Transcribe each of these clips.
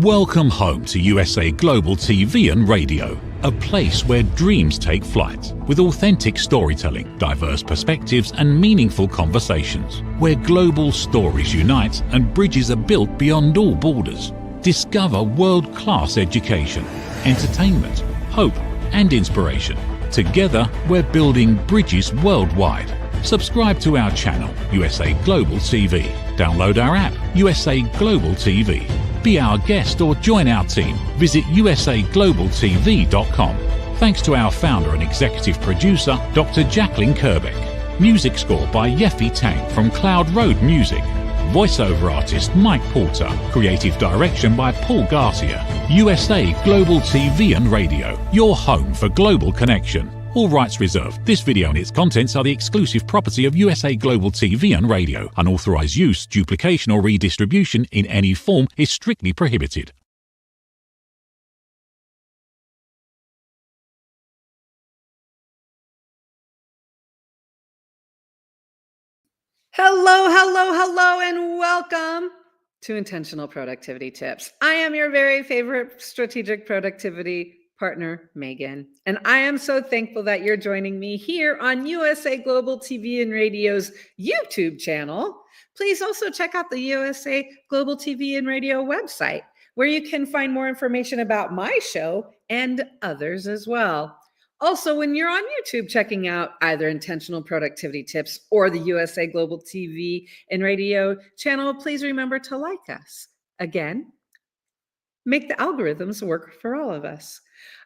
Welcome home to USA Global TV and Radio, a place where dreams take flight, with authentic storytelling, diverse perspectives and meaningful conversations, where global stories unite and bridges are built beyond all borders. Discover world-class education, entertainment, hope and inspiration. Together, we're building bridges worldwide. Subscribe to our channel, USA Global TV. Download our app, USA Global TV. Be our guest or join our team. Visit usaglobaltv.com. Thanks to our founder and executive producer, Dr. Jacqueline Kerbeck. Music score by Yeffy Tang from Cloud Road Music. Voiceover artist Mike Porter. Creative direction by Paul Garcia. USA Global TV and Radio, your home for global connection. All rights reserved. This video and its contents are the exclusive property of USA Global TV and Radio. Unauthorized use, duplication or redistribution in any form is strictly prohibited. Hello, and welcome to Intentional Productivity Tips. I am your very favorite strategic productivity partner, Megan, and I am so thankful that you're joining me here on USA Global TV and Radio's YouTube channel. Please also check out the USA Global TV and Radio website, where you can find more information about my show and others as well. Also, when you're on YouTube checking out either Intentional Productivity Tips or the USA Global TV and Radio channel, please remember to like us. Again, make the algorithms work for all of us.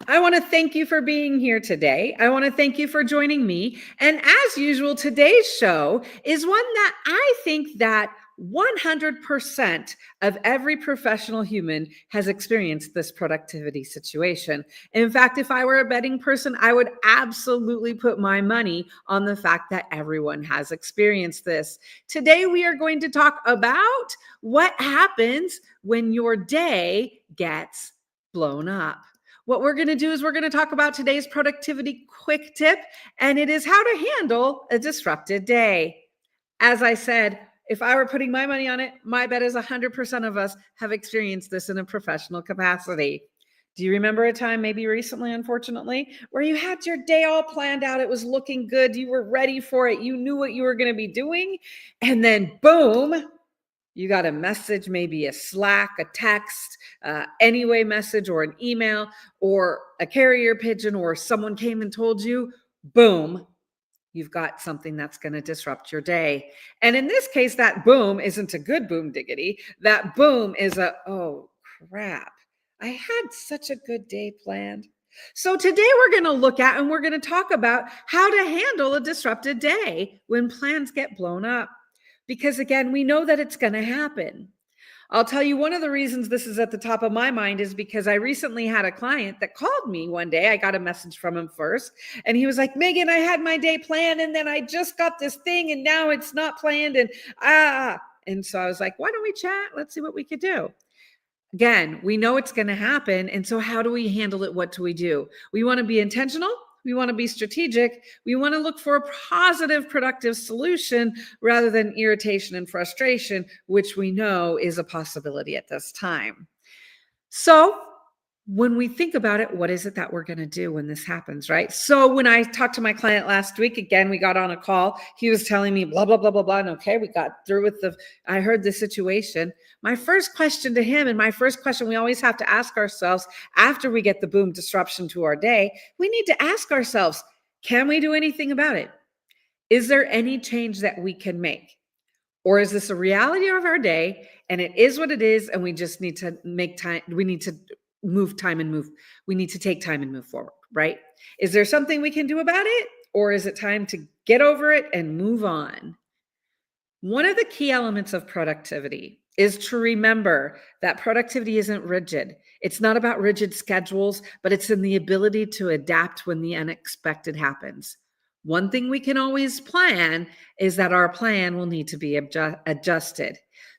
I want to thank you for being here today. I want to thank you for joining me. And as usual, today's show is one that I think that 100% of every professional human has experienced this productivity situation. In fact, if I were a betting person, I would absolutely put my money on the fact that everyone has experienced this. Today, we are going to talk about what happens when your day gets blown up. What we're going to do is we're going to talk about today's productivity quick tip, and it is how to handle a disrupted day. As I said, if I were putting my money on it, my bet is 100% of us have experienced this in a professional capacity. Do you remember a time, maybe recently, unfortunately, where you had your day all planned out? It was looking good. You were ready for it. You knew what you were going to be doing. And then boom, you got a message, maybe a Slack, a text, anyway message or an email or a carrier pigeon, or someone came and told you, boom, you've got something that's going to disrupt your day. And in this case, that boom isn't a good boom diggity. That boom is a, oh crap, I had such a good day planned. So today we're going to look at and we're going to talk about how to handle a disrupted day when plans get blown up. Because again, we know that it's going to happen. I'll tell you, one of the reasons this is at the top of my mind is because I recently had a client that called me one day. I got a message from him first, and he was like, Megan, I had my day planned, and then I just got this thing, and now it's not planned, and so I was like, why don't we chat? Let's see what we could do. Again, we know it's going to happen, and so how do we handle it? What do? We want to be intentional. We want to be strategic. We want to look for a positive, productive solution rather than irritation and frustration, which we know is a possibility at this time. So when we think about it, what is it that we're going to do when this happens, right? So when I talked to my client last week, again, we got on a call. He was telling me blah, blah, blah, blah, blah. And okay, we got through with I heard the situation. My first question to him, and my first question we always have to ask ourselves after we get the boom disruption to our day, we need to ask ourselves, can we do anything about it? Is there any change that we can make? Or is this a reality of our day and it is what it is, and we just need to make time, we need to move time and move. We need to take time and move forward, right? Is there something we can do about it? Or is it time to get over it and move on? One of the key elements of productivity is to remember that productivity isn't rigid. It's not about rigid schedules, but it's in the ability to adapt when the unexpected happens. One thing we can always plan is that our plan will need to be adjusted.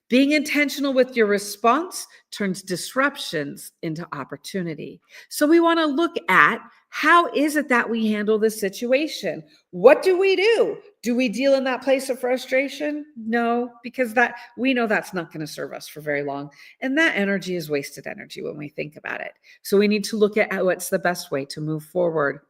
Being intentional with your response turns disruptions into opportunity. So we want to look at How is it that we handle this situation? What do we do? Do we deal in that place of frustration? No, because that we know that's not going to serve us for very long. And that energy is wasted energy when we think about it. So we need to look at what's the best way to move forward.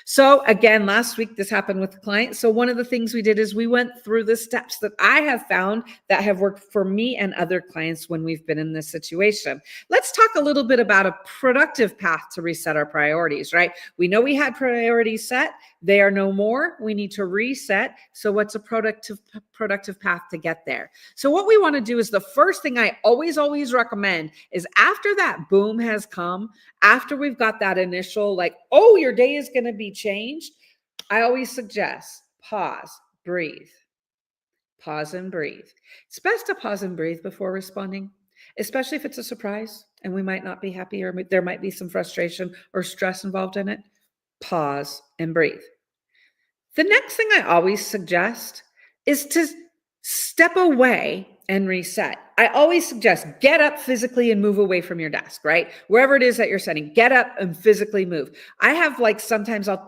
So again, last week, this happened with the client. So one of the things we did is we went through the steps that I have found that have worked for me and other clients when we've been in this situation. Let's talk a little bit about a productive path to reset our priorities, right? We know we had priorities set. They are no more. We need to reset. So what's a productive path to get there? So what we want to do is the first thing I always recommend is after that boom has come, after we've got that initial like, oh, your day is going to be changed, I always suggest pause, breathe, pause and breathe. It's best to pause and breathe before responding, especially if it's a surprise and we might not be happy or there might be some frustration or stress involved in it. Pause and breathe. The next thing I always suggest is to step away and reset. I always suggest get up physically and move away from your desk, right? Wherever it is that you're sitting, get up and physically move. I have like sometimes I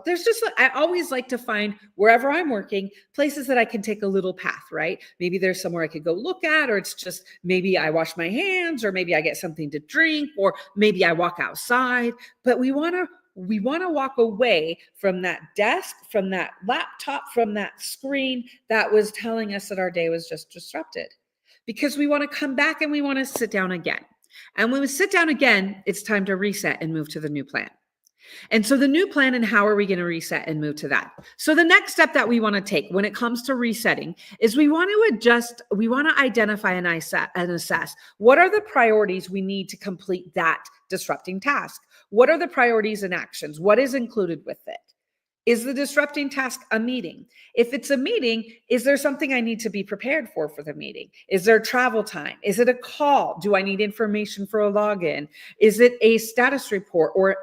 always like to find wherever I'm working, places that I can take a little path, right? Maybe there's somewhere I could go look at, or it's just maybe I wash my hands, or maybe I get something to drink, or maybe I walk outside. But we want to walk away from that desk, from that laptop, from that screen that was telling us that our day was just disrupted. Because we want to come back and we want to sit down again. And when we sit down again, it's time to reset and move to the new plan. And so the new plan, and how are we going to reset and move to that? So the next step that we want to take when it comes to resetting is we want to identify and assess what are the priorities we need to complete that disrupting task. What are the priorities and actions? What is included with it? Is the disrupting task a meeting? If it's a meeting, is there something I need to be prepared for the meeting? Is there travel time? Is it a call? Do I need information for a login? Is it a status report, or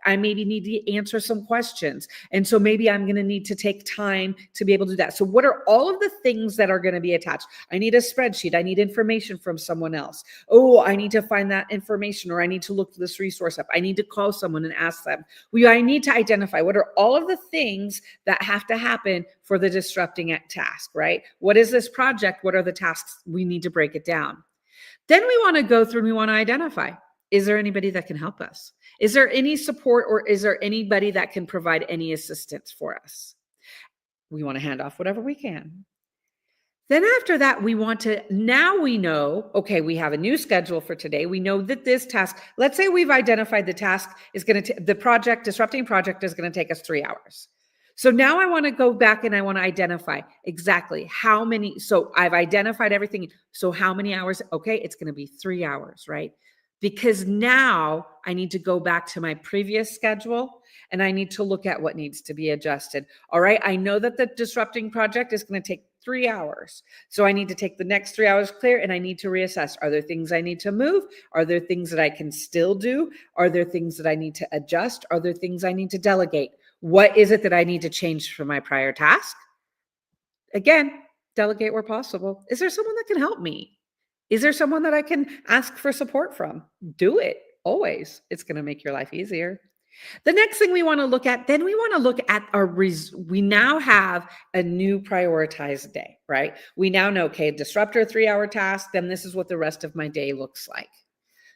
I maybe need to answer some questions? And so maybe I'm going to need to take time to be able to do that. So what are all of the things that are going to be attached? I need a spreadsheet. I need information from someone else. Oh, I need to find that information, or I need to look this resource up. I need to call someone and ask them. I need to identify what are all of the things that have to happen for the disrupting task, right? What is this project? What are the tasks? We need to break it down. Then we want to go through and we want to identify, is there anybody that can help us? Is there any support, or is there anybody that can provide any assistance for us? We want to hand off whatever we can. Then after that, now we know, okay, we have a new schedule for today. We know that this task, let's say we've identified the task is going to, disrupting project is going to take us 3 hours. So now I want to go back and I want to identify exactly how many, so I've identified everything. So how many hours? Okay, it's going to be 3 hours, right? Because now I need to go back to my previous schedule and I need to look at what needs to be adjusted. All right, I know that the disrupting project is going to take 3 hours. So I need to take the next 3 hours clear and I need to reassess. Are there things I need to move? Are there things that I can still do? Are there things that I need to adjust? Are there things I need to delegate? What is it that I need to change from my prior task? Again, delegate where possible. Is there someone that can help me? Is there someone that I can ask for support from? Do it always. It's going to make your life easier. The next thing we want to look at, then we want to look at we now have a new prioritized day, right? We now know, okay, disruptor 3 hour task, then this is what the rest of my day looks like.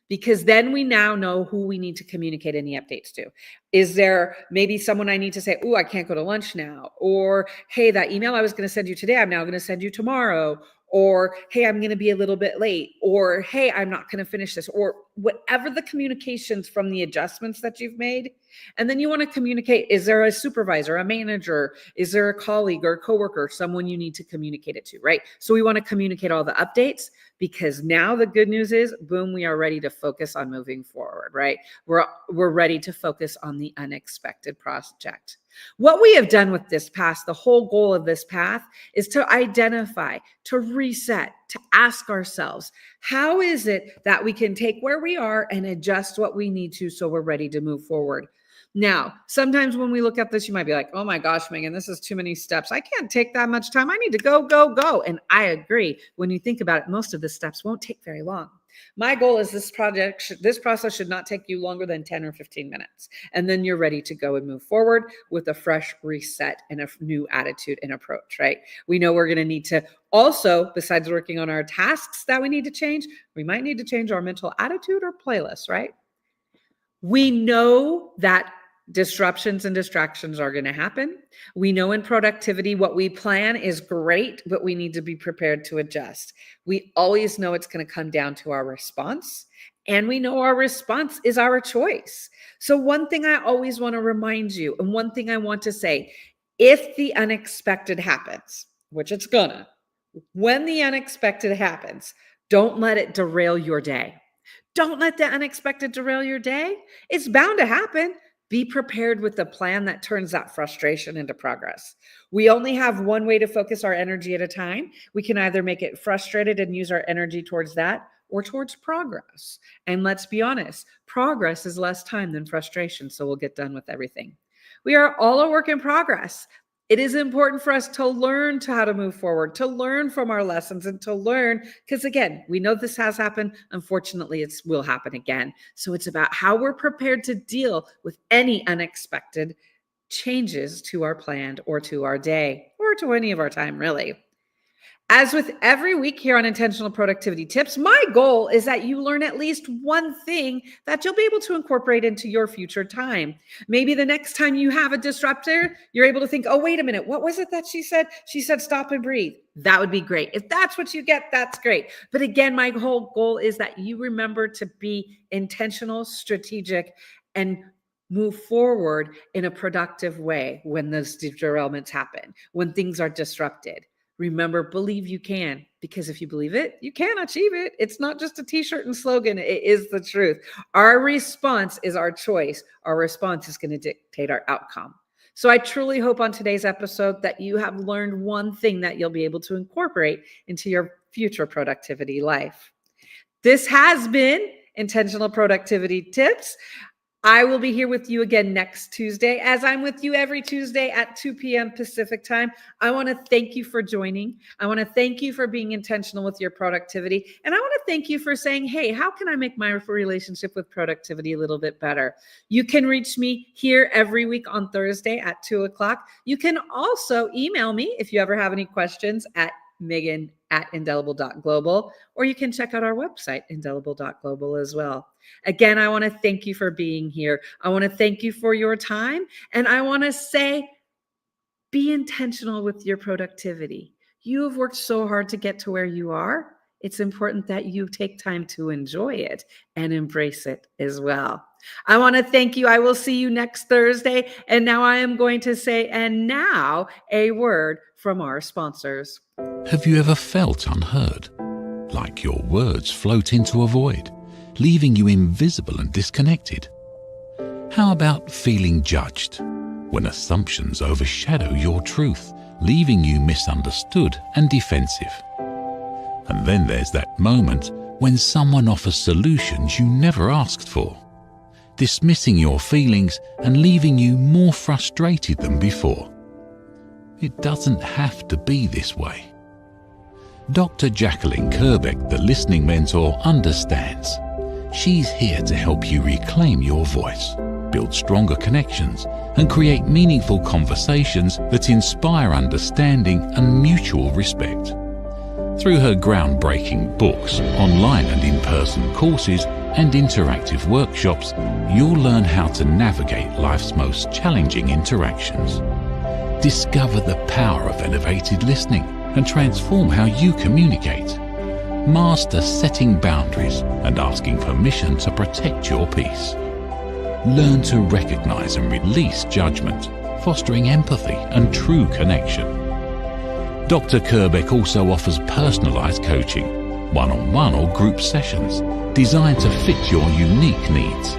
Because then we now know who we need to communicate any updates to. Is there maybe someone I need to say, oh, I can't go to lunch now? Or, hey, that email I was going to send you today, I'm now going to send you tomorrow. Or, hey, I'm going to be a little bit late. Or, hey, I'm not going to finish this. Or whatever the communications from the adjustments that you've made. And then you want to communicate, is there a supervisor, a manager? Is there a colleague or a coworker, someone you need to communicate it to, right? So we want to communicate all the updates, because now the good news is, boom, we are ready to focus on moving forward, right? We're ready to focus on the unexpected project. What we have done with this path, the whole goal of this path, is to identify, to reset, to ask ourselves, how is it that we can take where we are and adjust what we need to so we're ready to move forward? Now, sometimes when we look at this, you might be like, oh my gosh, Megan, this is too many steps. I can't take that much time. I need to go, go, go. And I agree. When you think about it, most of the steps won't take very long. My goal is this process should not take you longer than 10 or 15 minutes. And then you're ready to go and move forward with a fresh reset and a new attitude and approach, right? We know we're going to need to also, besides working on our tasks that we need to change, we might need to change our mental attitude or playlist, right? We know that disruptions and distractions are going to happen. We know in productivity, what we plan is great, but we need to be prepared to adjust. We always know it's going to come down to our response, and we know our response is our choice. So one thing I always want to remind you, and one thing I want to say, if the unexpected happens, which it's gonna, when the unexpected happens, don't let it derail your day. Don't let the unexpected derail your day. It's bound to happen. Be prepared with a plan that turns that frustration into progress. We only have one way to focus our energy at a time. We can either make it frustrated and use our energy towards that or towards progress. And let's be honest, progress is less time than frustration, so we'll get done with everything. We are all a work in progress. It is important for us to learn how to move forward, to learn from our lessons, and to learn, because again, we know this has happened. Unfortunately, it will happen again. So it's about how we're prepared to deal with any unexpected changes to our plan or to our day or to any of our time, really. As with every week here on Intentional Productivity Tips, my goal is that you learn at least one thing that you'll be able to incorporate into your future time. Maybe the next time you have a disruptor, you're able to think, oh, wait a minute, what was it that she said? She said, stop and breathe. That would be great. If that's what you get, that's great. But again, my whole goal is that you remember to be intentional, strategic, and move forward in a productive way when those derailments happen, when things are disrupted. Remember, believe you can, because if you believe it, you can achieve it. It's not just a t-shirt and slogan. It is the truth. Our response is our choice. Our response is going to dictate our outcome. So I truly hope on today's episode that you have learned one thing that you'll be able to incorporate into your future productivity life. This has been Intentional Productivity Tips. I will be here with you again next Tuesday, as I'm with you every Tuesday at 2 p.m. Pacific time. I want to thank you for joining. I want to thank you for being intentional with your productivity. And I want to thank you for saying, hey, how can I make my relationship with productivity a little bit better? You can reach me here every week on Thursday at 2 o'clock. You can also email me if you ever have any questions at megan@indelible.global, or you can check out our website, indelible.global as well. Again, I want to thank you for being here. I want to thank you for your time. And I want to say, be intentional with your productivity. You have worked so hard to get to where you are. It's important that you take time to enjoy it and embrace it as well. I want to thank you. I will see you next Thursday. And now I am going to say, and now a word from our sponsors. Have you ever felt unheard? Like your words float into a void, leaving you invisible and disconnected? How about feeling judged, when assumptions overshadow your truth, leaving you misunderstood and defensive? And then there's that moment when someone offers solutions you never asked for, dismissing your feelings and leaving you more frustrated than before. It doesn't have to be this way. Dr. Jacqueline Kerbeck, the listening mentor, understands. She's here to help you reclaim your voice, build stronger connections, and create meaningful conversations that inspire understanding and mutual respect. Through her groundbreaking books, online and in-person courses, and interactive workshops, you'll learn how to navigate life's most challenging interactions. Discover the power of elevated listening and transform how you communicate. Master setting boundaries and asking permission to protect your peace. Learn to recognize and release judgment, fostering empathy and true connection. Dr. Kerbeck also offers personalized coaching, one-on-one or group sessions designed to fit your unique needs.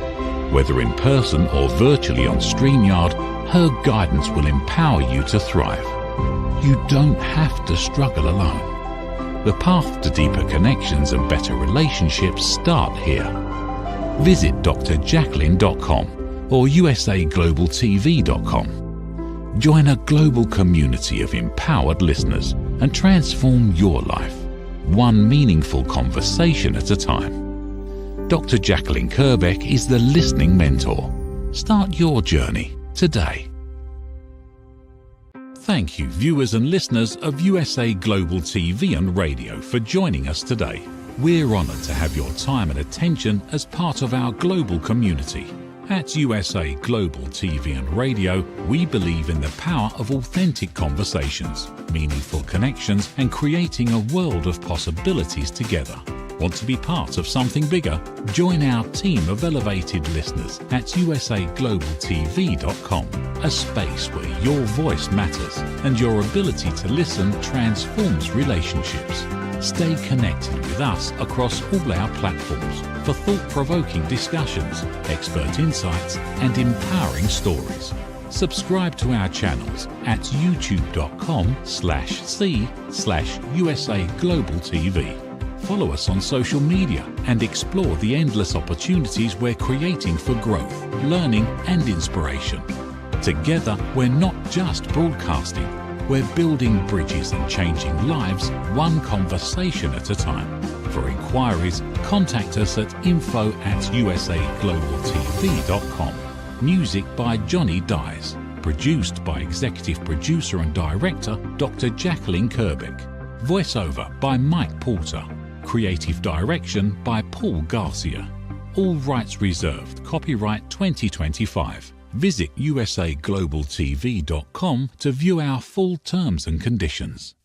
Whether in person or virtually on StreamYard, her guidance will empower you to thrive. You don't have to struggle alone. The path to deeper connections and better relationships start here. Visit drjacqueline.com or usaglobaltv.com. Join a global community of empowered listeners and transform your life. one meaningful conversation at a time. Dr. Jacqueline Kerbeck is the listening mentor. Start your journey today. Thank you, viewers and listeners of USA Global TV and Radio, for joining us today. We're honoured to have your time and attention as part of our global community. At USA Global TV and Radio, we believe in the power of authentic conversations, meaningful connections, and creating a world of possibilities together. Want to be part of something bigger? Join our team of elevated listeners at usaglobaltv.com, a space where your voice matters and your ability to listen transforms relationships. Stay connected with us across all our platforms for thought-provoking discussions, expert insights, and empowering stories. Subscribe to our channels at youtube.com/c/USAGlobalTV. Follow us on social media and explore the endless opportunities we're creating for growth, learning, and inspiration. Together, we're not just broadcasting, we're building bridges and changing lives one conversation at a time. For inquiries, contact us at info@usaglobaltv.com. Music by Johnny Dies. Produced by Executive Producer and Director Dr. Jacqueline Kerbeck. Voiceover by Mike Porter. Creative Direction by Paul Garcia. All rights reserved. Copyright 2025. Visit usaglobaltv.com to view our full terms and conditions.